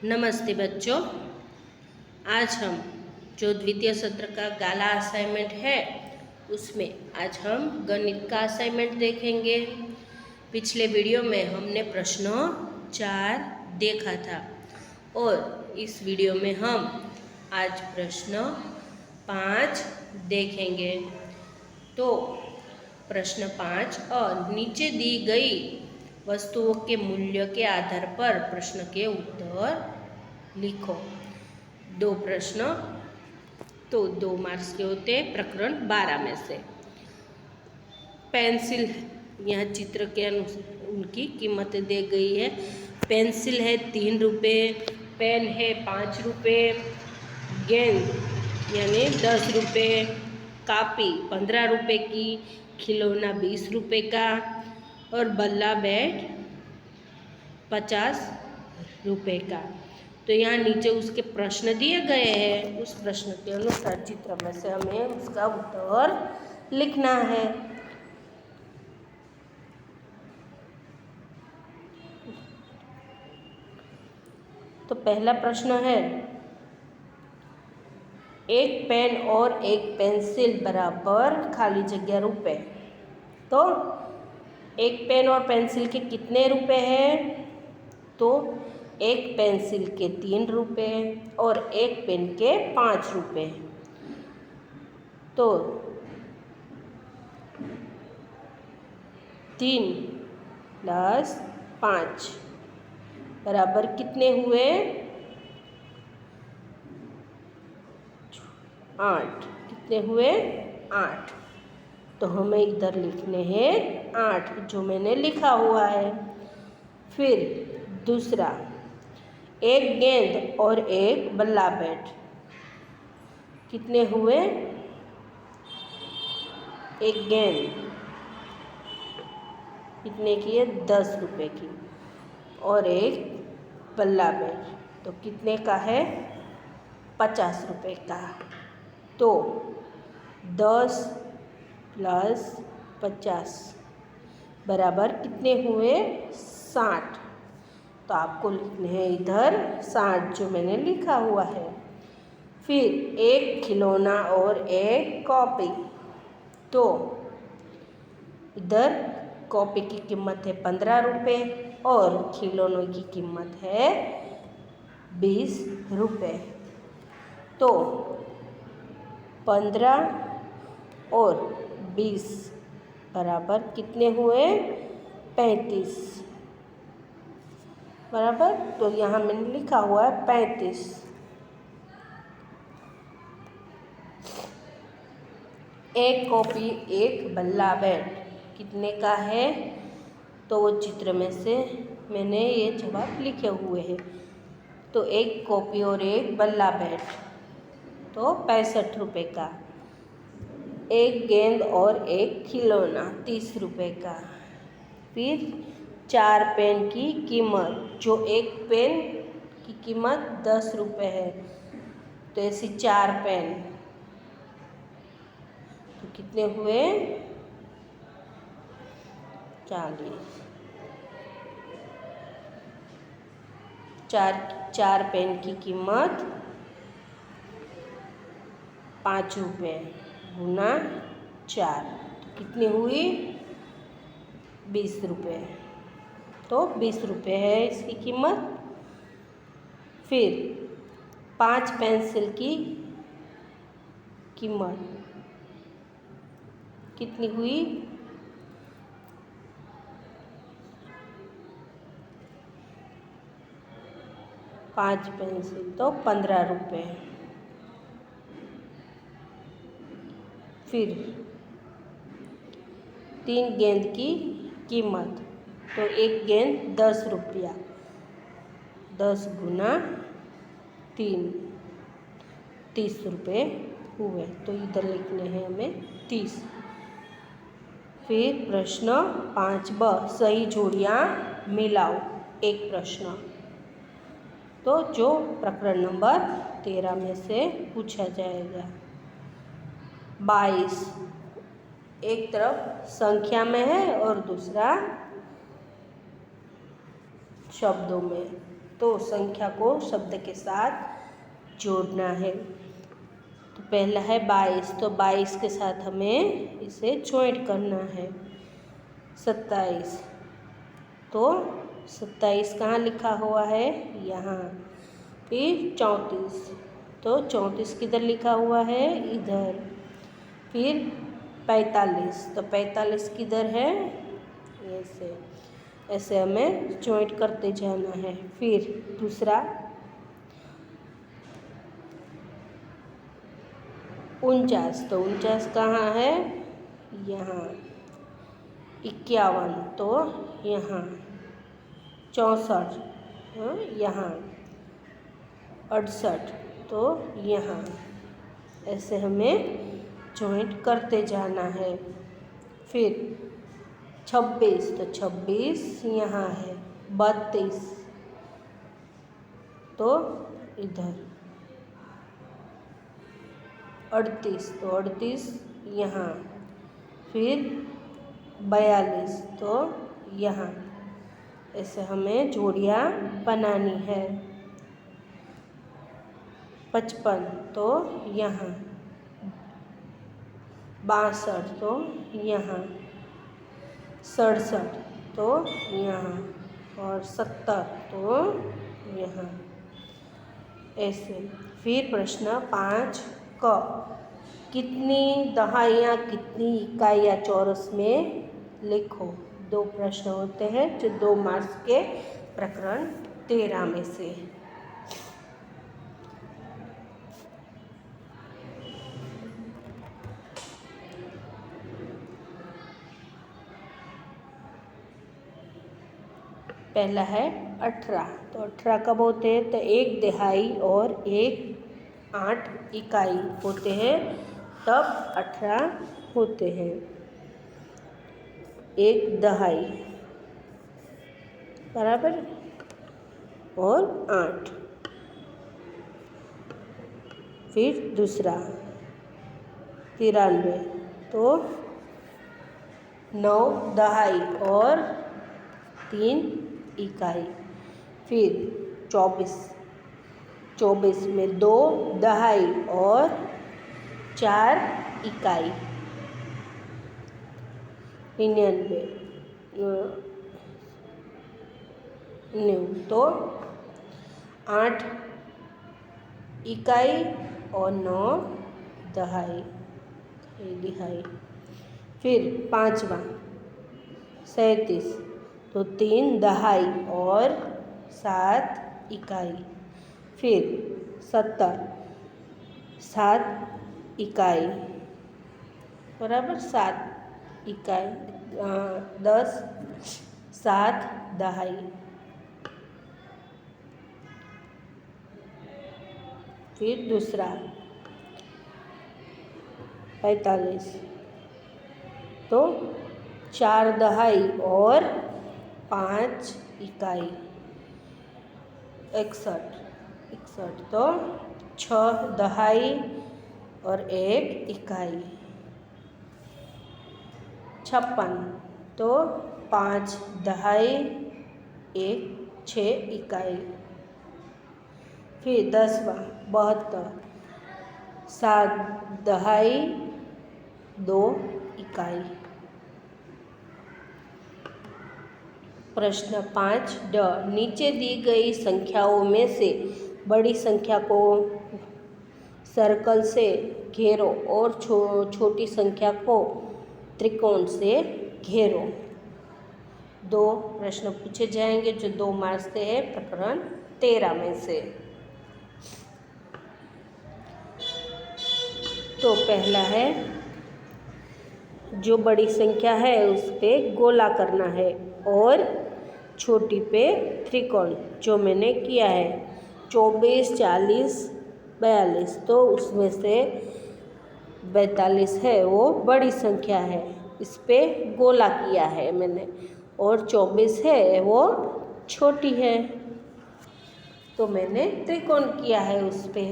नमस्ते बच्चों। आज हम जो द्वितीय सत्र का गाला असाइनमेंट है उसमें आज हम गणित का असाइनमेंट देखेंगे। पिछले वीडियो में हमने प्रश्न 4 देखा था और इस वीडियो में हम आज प्रश्न 5 देखेंगे। तो प्रश्न 5 और नीचे दी गई वस्तुओं के मूल्य के आधार पर प्रश्न के उत्तर लिखो। 2 प्रश्न तो 2 मार्क्स के होते हैं प्रकरण 12 में से। पेंसिल, यहाँ चित्र के अनुसार उनकी कीमत दी गई है। पेंसिल है 3 रुपये, पेन है 5 रुपये, गेंद यानी 10 रुपये, कापी 15 रुपये की, खिलौना 20 रुपये का और बल्ला बैट 50 रुपये का। तो यहाँ नीचे उसके प्रश्न दिए गए हैं, उस प्रश्न के अनुसार चित्र में से हमें उसका उत्तर लिखना है। तो पहला प्रश्न है, एक पेन और एक पेंसिल बराबर खाली जगह रुपए। तो एक पेन और पेंसिल के कितने रुपए हैं? तो एक पेंसिल के 3 रुपये और एक पेन के 5 रुपये। तो 3 + 5 बराबर कितने हुए? 8। कितने हुए? 8। तो हमें इधर लिखने हैं 8, जो मैंने लिखा हुआ है। फिर दूसरा, एक गेंद और एक बल्ला बैट कितने हुए? एक गेंद कितने की है? 10 रुपये की और एक बल्ला बैट तो कितने का है? 50 रुपये का। तो 10 + 50 बराबर कितने हुए? 60। तो आपको लिखने हैं इधर 60, जो मैंने लिखा हुआ है। फिर एक खिलौना और एक कॉपी। तो इधर कॉपी की कीमत है 15 रुपये और खिलौनों की कीमत है 20 रुपये। तो 15 और 20 बराबर कितने हुए? 35 बराबर। तो यहाँ मैंने लिखा हुआ है 35। एक कॉपी एक बल्ला बैट कितने का है? तो वो चित्र में से मैंने ये जवाब लिखे हुए हैं। तो एक कॉपी और एक बल्ला बैट तो 65 रुपये का। एक गेंद और एक खिलौना 30 रुपये का। फिर 4 पेन की कीमत, जो एक पेन की कीमत 10 रुपये है, तो ऐसी 4 पेन तो कितने हुए? 40। 4 पेन की कीमत 5 रुपये गुना 4 तो कितनी हुई? 20 रुपये। तो 20 रुपये है इसकी कीमत। फिर 5 पेंसिल की कीमत कितनी हुई? 5 पेंसिल तो 15 रुपये। फिर 3 गेंद की कीमत, तो एक गेंद 10 रुपया, 10 गुना 3 30 रुपये हुए। तो इधर लिखने हैं हमें 30। फिर प्रश्न 5ब, सही जोड़ियाँ मिलाओ। एक प्रश्न तो जो प्रकरण नंबर 13 में से पूछा जाएगा। 22 एक तरफ संख्या में है और दूसरा शब्दों में। तो संख्या को शब्द के साथ जोड़ना है। तो पहला है 22, तो 22 के साथ हमें इसे ज्वाइंट करना है। 27, तो 27 कहाँ लिखा हुआ है? यहाँ। फिर 34, तो 34 किधर लिखा हुआ है? इधर। फिर 45, तो 45 किधर है? ऐसे ऐसे हमें ज्वाइंट करते जाना है। फिर दूसरा 49, तो 49 कहाँ है? यहाँ। 51, तो यहाँ। 64, यहाँ। 68, तो यहाँ। ऐसे हमें ज्वाइंट करते जाना है। फिर 26, तो 26 यहाँ है। 32, तो इधर। 38, तो 38 यहाँ। फिर 42, तो यहाँ। ऐसे हमें जोड़ियाँ बनानी है। 55, तो यहाँ। 62, तो यहाँ। 67, तो यहाँ। और 70, तो यहाँ। ऐसे। फिर प्रश्न 5 क, कितनी दहाइयाँ कितनी इकाइयाँ चौरस में लिखो। 2 प्रश्न होते हैं जो 2 मार्क्स के प्रकरण 13 में से। पहला है 18, तो 18 कब होते हैं? तो 1 तिहाई और 1 8 इकाई होते हैं, तब 18 होते हैं। 1 दहाई बराबर और 8। फिर दूसरा 93, तो 9 दहाई और 3 इकाई। फिर 24, 24 में 2 दहाई और 4 इकाई। 99, तो 8 इकाई और 9 दहाई दिहाई। फिर 5वां 37, तो 3 दहाई और 7 इकाई। फिर 70, 7 इकाई बराबर 7 इकाई। 10, 7 दहाई। फिर दूसरा 45, तो 4 दहाई और 5 इकाई। 61, तो 6 दहाई और 1 इकाई। 56, तो 5 दहाई 6 इकाई। फिर 10वां 72, 7 दहाई 2 इकाई। प्रश्न 5 ड, नीचे दी गई संख्याओं में से बड़ी संख्या को सर्कल से घेरो और छोटी संख्या को त्रिकोण से घेरो। 2 प्रश्न पूछे जाएंगे जो 2 मार्क्स के हैं प्रकरण 13 में से। तो पहला है, जो बड़ी संख्या है उस पे गोला करना है और छोटी पे त्रिकोण, जो मैंने किया है। 24, 40, 42, तो उसमें से 42 है वो बड़ी संख्या है, इस पे गोला किया है मैंने। और 24 है वो छोटी है, तो मैंने त्रिकोण किया है उस पे।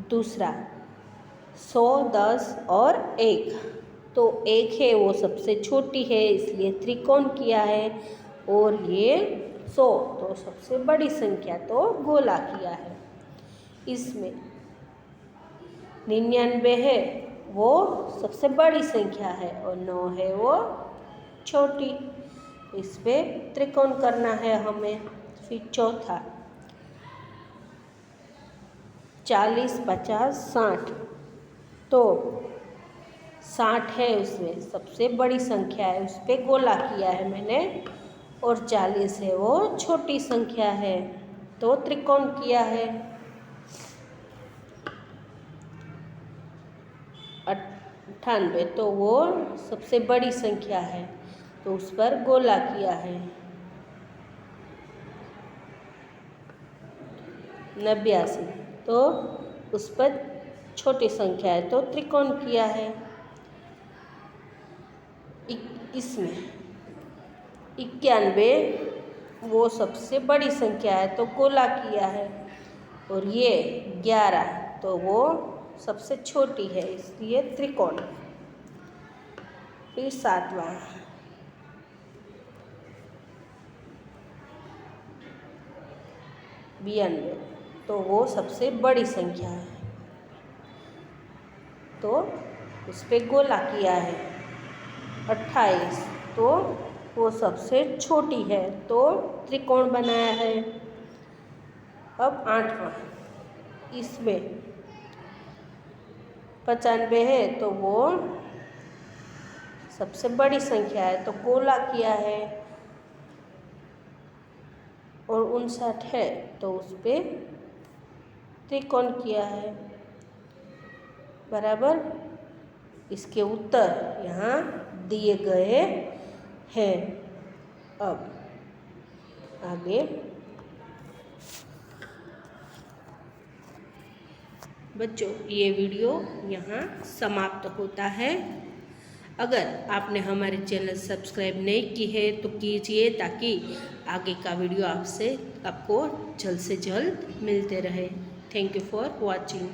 दूसरा 100, 10 और 1, तो 1 है वो सबसे छोटी है इसलिए त्रिकोण किया है। और ये 100, तो सबसे बड़ी संख्या तो गोला किया है। इसमें 99 है, वो सबसे बड़ी संख्या है, और 9 है वो छोटी। इस पे त्रिकोण करना है हमें। फिर चौथा 40, 50, 60, तो 60 है, उसमें सबसे बड़ी संख्या है, उस पर गोला किया है मैंने, और 40 है वो छोटी संख्या है, तो त्रिकोण किया है। 98, तो वो सबसे बड़ी संख्या है, तो उस पर गोला किया है। 89, तो उस पर छोटी संख्या है, तो त्रिकोण किया है। इसमें 91, वो सबसे बड़ी संख्या है, तो गोला किया है, और ये 11, तो वो सबसे छोटी है, इसलिए त्रिकोण। फिर 7वां 92, तो वो सबसे बड़ी संख्या है, तो उस पर गोला किया है। 28, तो वो सबसे छोटी है, तो त्रिकोण बनाया है। अब 8वां, इसमें 95 है, तो वो सबसे बड़ी संख्या है, तो गोला किया है। और 59 है, तो उस पर त्रिकोण किया है। बराबर। इसके उत्तर यहाँ दिए गए हैं। अब आगे बच्चों, ये वीडियो यहाँ समाप्त होता है। अगर आपने हमारे चैनल सब्सक्राइब नहीं की है तो कीजिए, ताकि आगे का वीडियो आपको जल्द से जल्द मिलते रहे। Thank you for watching.